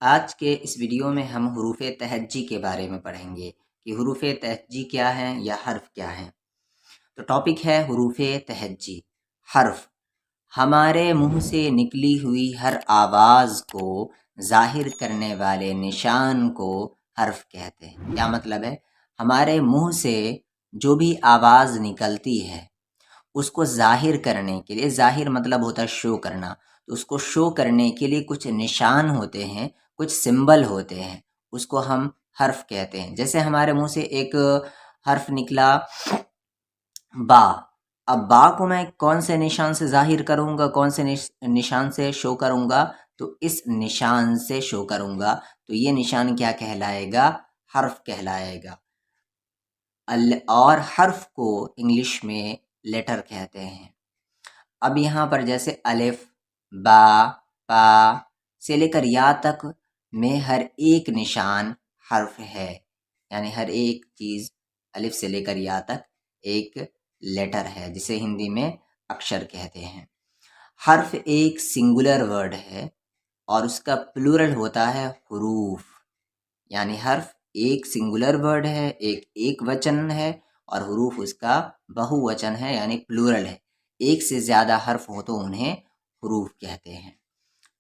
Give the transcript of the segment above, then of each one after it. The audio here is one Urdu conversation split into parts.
آج کے اس ویڈیو میں ہم حروف تہجی کے بارے میں پڑھیں گے کہ حروف تہجی کیا ہیں یا حرف کیا ہیں۔ تو ٹاپک ہے حروف تہجی۔ حرف ہمارے منہ سے نکلی ہوئی ہر آواز کو ظاہر کرنے والے نشان کو حرف کہتے ہیں۔ کیا مطلب ہے؟ ہمارے منہ سے جو بھی آواز نکلتی ہے اس کو ظاہر کرنے کے لیے، ظاہر مطلب ہوتا ہے شو کرنا، تو اس کو شو کرنے کے لیے کچھ نشان ہوتے ہیں، کچھ سمبل ہوتے ہیں، اس کو ہم حرف کہتے ہیں۔ جیسے ہمارے منہ سے ایک حرف نکلا با، اب با کو میں کون سے نشان سے ظاہر کروں گا، کون سے نشان سے شو کروں گا؟ تو اس نشان سے شو کروں گا، تو یہ نشان کیا کہلائے گا؟ حرف کہلائے گا۔ اور حرف کو انگلش میں لیٹر کہتے ہیں۔ اب یہاں پر جیسے الف، با، پا سے لے کر یا تک میں ہر ایک نشان حرف ہے، یعنی ہر ایک چیز الف سے لے کر یا تک ایک لیٹر ہے، جسے ہندی میں اکشر کہتے ہیں۔ حرف ایک سنگولر ورڈ ہے اور اس کا پلورل ہوتا ہے حروف، یعنی حرف ایک سنگولر ورڈ ہے، ایک وچن ہے، اور حروف اس کا بہو وچن ہے، یعنی پلورل ہے۔ ایک سے زیادہ حرف ہو تو انہیں حروف کہتے ہیں۔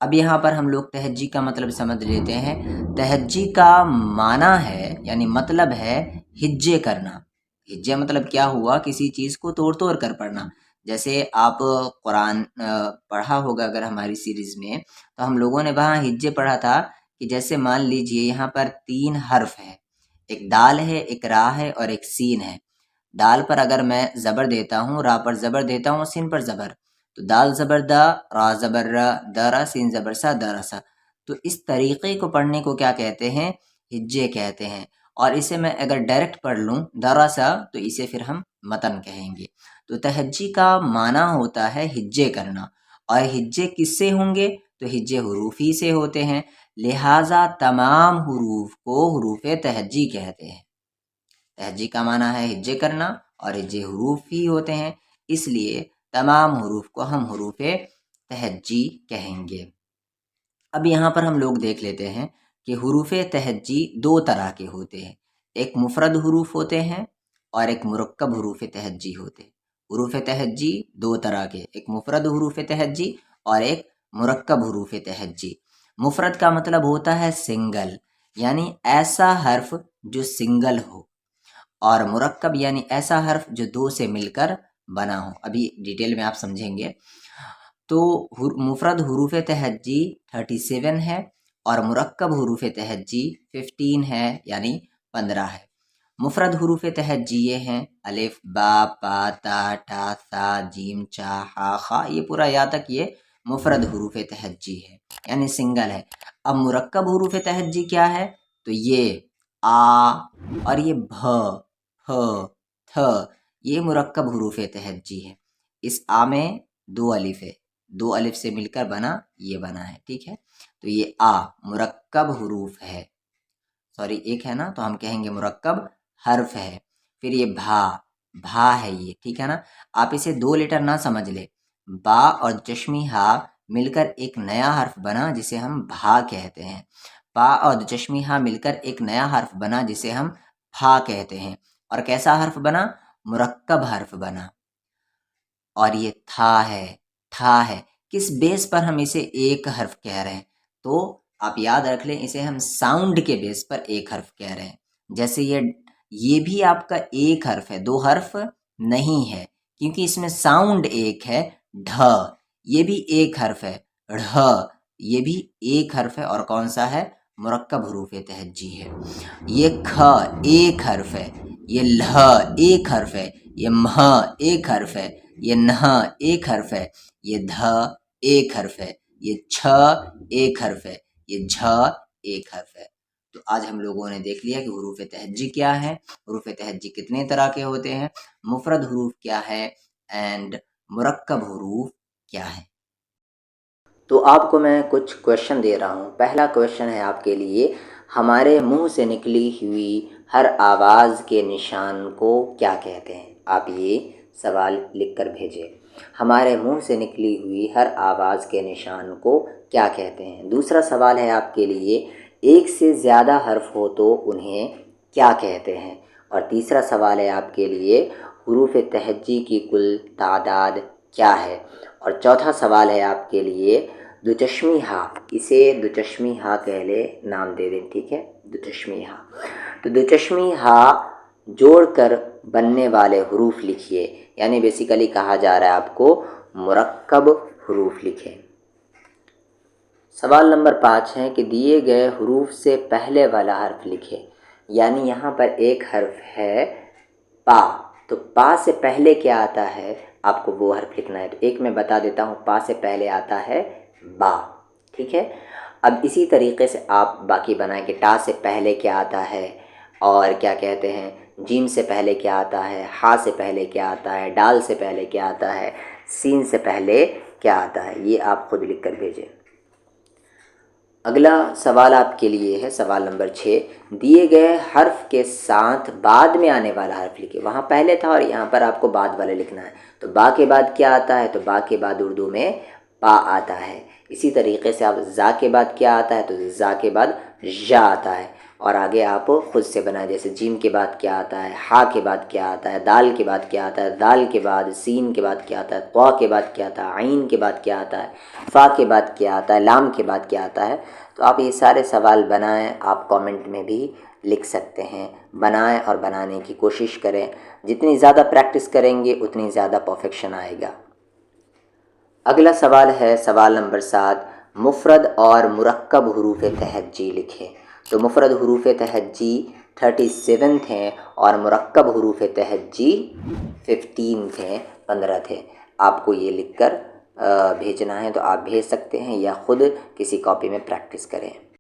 اب یہاں پر ہم لوگ تہجی کا مطلب سمجھ لیتے ہیں۔ تہجی کا معنی ہے، یعنی مطلب ہے ہجے کرنا۔ ہجے مطلب کیا ہوا؟ کسی چیز کو توڑ توڑ کر پڑھنا۔ جیسے آپ قرآن پڑھا ہوگا اگر ہماری سیریز میں، تو ہم لوگوں نے وہاں ہجے پڑھا تھا کہ جیسے مان لیجئے یہاں پر 3 حرف ہے، ایک دال ہے، ایک را ہے اور ایک سین ہے۔ دال پر اگر میں زبر دیتا ہوں، را پر زبر دیتا ہوں، سین پر زبر، تو دال زبر دا، را زبر را، درا سین زبر سا، درا سا۔ تو اس طریقے کو پڑھنے کو کیا کہتے ہیں؟ ہجے کہتے ہیں۔ اور اسے میں اگر ڈائریکٹ پڑھ لوں درا سا، تو اسے پھر ہم متن کہیں گے۔ تو تہجی کا معنی ہوتا ہے ہجے کرنا، اور ہجے کس سے ہوں گے؟ تو ہجے حروف ہی سے ہوتے ہیں، لہٰذا تمام حروف کو حروف تہجی کہتے ہیں۔ تہجی کا معنی ہے ہجے کرنا اور ہجے حروف ہی ہوتے ہیں، اس لیے تمام حروف کو ہم حروف تہجی کہیں گے۔ اب یہاں پر ہم لوگ دیکھ لیتے ہیں کہ حروف تہجی 2 طرح کے ہوتے ہیں، ایک مفرد حروف ہوتے ہیں اور ایک مرکب حروف تہجی ہوتے ہیں۔ حروف تہجی 2 طرح کے، ایک مفرد حروف تہجی اور ایک مرکب حروف تہجی۔ مفرد کا مطلب ہوتا ہے سنگل، یعنی ایسا حرف جو سنگل ہو، اور مرکب یعنی ایسا حرف جو 2 سے مل کر بنا ہو۔ ابھی ڈیٹیل میں آپ سمجھیں گے۔ تو مفرد حروف تہجی 37 ہے اور مرکب حروف تہجی 15 ہے، یعنی 15 ہے۔ مفرد حروف تہجی یہ ہیں الف، با، پا، تا، ٹا، ثا، جیم، چا، ہا، خا، یہ پورا یا تک یہ مفرد حروف تہجی ہے، یعنی سنگل ہے۔ اب مرکب حروف تہجی کیا ہے؟ تو یہ آ اور یہ بھ، پ، تھ، یہ مرکب حروف تہجی ہے۔ اس آ میں 2 الف ہے، 2 الف سے مل کر بنا یہ بنا ہے، ٹھیک ہے؟ تو یہ آ مرکب حروف ہے، سوری ایک ہے نا، تو ہم کہیں گے مرکب حرف ہے۔ پھر یہ بھا، بھا ہے یہ، ٹھیک ہے نا؟ آپ اسے 2 لیٹر نہ سمجھ لے، با اور چشمی ہا مل کر ایک نیا حرف بنا جسے ہم بھا کہتے ہیں، پا اور چشمی ہا مل کر ایک نیا حرف بنا جسے ہم پھا کہتے ہیں۔ اور کیسا حرف بنا؟ مرکب حرف بنا۔ اور یہ تھا ہے، تھا ہے، کس بیس پر ہم اسے ایک حرف کہہ رہے ہیں؟ تو آپ یاد رکھ لیں، اسے ہم ساؤنڈ کے بیس پر ایک حرف کہہ رہے ہیں۔ جیسے یہ بھی آپ کا ایک حرف ہے، 2 حرف نہیں ہے، کیونکہ اس میں ساؤنڈ ایک ہے، ڈھ، یہ بھی ایک حرف ہے، ڑھ، یہ بھی ایک حرف ہے، اور کون سا ہے؟ مرکب حروف تہجی ہے۔ یہ کھ ایک حرف ہے، یہ لھ ایک حرف ہے، یہ مھ ایک حرف ہے، یہ نہ ایک حرف ہے، یہ دھ ایک حرف ہے، یہ چھ ایک حرف ہے، یہ جھ ایک حرف ہے۔ تو آج ہم لوگوں نے دیکھ لیا کہ حروف تہجی کیا ہے، حروف تہجی کتنے طرح کے ہوتے ہیں، مفرد حروف کیا ہے، اینڈ مرکب حروف کیا ہے۔ تو آپ کو میں کچھ کویشچن دے رہا ہوں۔ پہلا کویشچن ہے آپ کے لیے، ہمارے منہ سے نکلی ہوئی ہر آواز کے نشان کو کیا کہتے ہیں؟ آپ یہ سوال لکھ کر بھیجیں۔ ہمارے منہ سے نکلی ہوئی ہر آواز کے نشان کو کیا کہتے ہیں؟ دوسرا سوال ہے آپ کے لیے، ایک سے زیادہ حرف ہو تو انہیں کیا کہتے ہیں؟ اور تیسرا سوال ہے آپ کے لیے، حروف تہجی کی کل تعداد کیا ہے؟ اور چوتھا سوال ہے آپ کے لیے، دوچشمی ہا، اسے دوچشمی ہا پہلے نام دے دیں، ٹھیک ہے؟ دوچشمی ہا، تو دوچشمی ہا جوڑ کر بننے والے حروف لکھیے، یعنی بیسیکلی کہا جا رہا ہے آپ کو مرکب حروف لکھیں۔ سوال نمبر 5 ہے کہ دیے گئے حروف سے پہلے والا حرف لکھے، یعنی یہاں پر ایک حرف ہے پا، تو پا سے پہلے کیا آتا ہے آپ کو وہ حرف لکھنا ہے۔ تو ایک میں بتا دیتا ہوں، پا سے پہلے آتا ہے با، ٹھیک ہے؟ اب اسی طریقے سے آپ باقی بنائیں کہ ٹا سے پہلے کیا آتا ہے، اور کیا کہتے ہیں جیم سے پہلے کیا آتا ہے، ہا سے پہلے کیا آتا ہے، ڈال سے پہلے کیا آتا ہے، سین سے پہلے کیا آتا ہے، یہ آپ خود لکھ کر بھیجیں۔ اگلا سوال آپ کے لیے ہے سوال نمبر 6، دیے گئے حرف کے ساتھ بعد میں آنے والا حرف لکھے۔ وہاں پہلے تھا اور یہاں پر آپ کو بعد والا لکھنا ہے، تو با کے بعد کیا آتا ہے؟ تو با کے بعد اردو میں پا آتا ہے۔ اسی طریقے سے آپ زا کے بعد کیا آتا ہے؟ تو زا کے بعد ژا آتا ہے، اور آگے آپ خود سے بنائیں، جیسے جیم کے بعد کیا آتا ہے، ہا کے بعد کیا آتا ہے، دال کے بعد کیا آتا ہے، دال کے بعد سین کے بعد کیا آتا ہے، طا کے بعد کیا آتا ہے، عین کے بعد کیا آتا ہے، فا کے بعد کیا آتا ہے، لام کے بعد کیا آتا ہے۔ تو آپ یہ سارے سوال بنائیں، آپ کامنٹ میں بھی لکھ سکتے ہیں، بنائیں اور بنانے کی کوشش کریں، جتنی زیادہ پریکٹس کریں گے اتنی زیادہ پرفیکشن آئے گا۔ اگلا سوال ہے سوال نمبر 7، مفرد اور مرکب حروف تہجی لکھیں۔ تو مفرد حروف تہجی 37 تھے اور مرکب حروف تہجی 15 تھے، 15 تھے۔ آپ کو یہ لکھ کر بھیجنا ہے، تو آپ بھیج سکتے ہیں یا خود کسی کاپی میں پریکٹس کریں۔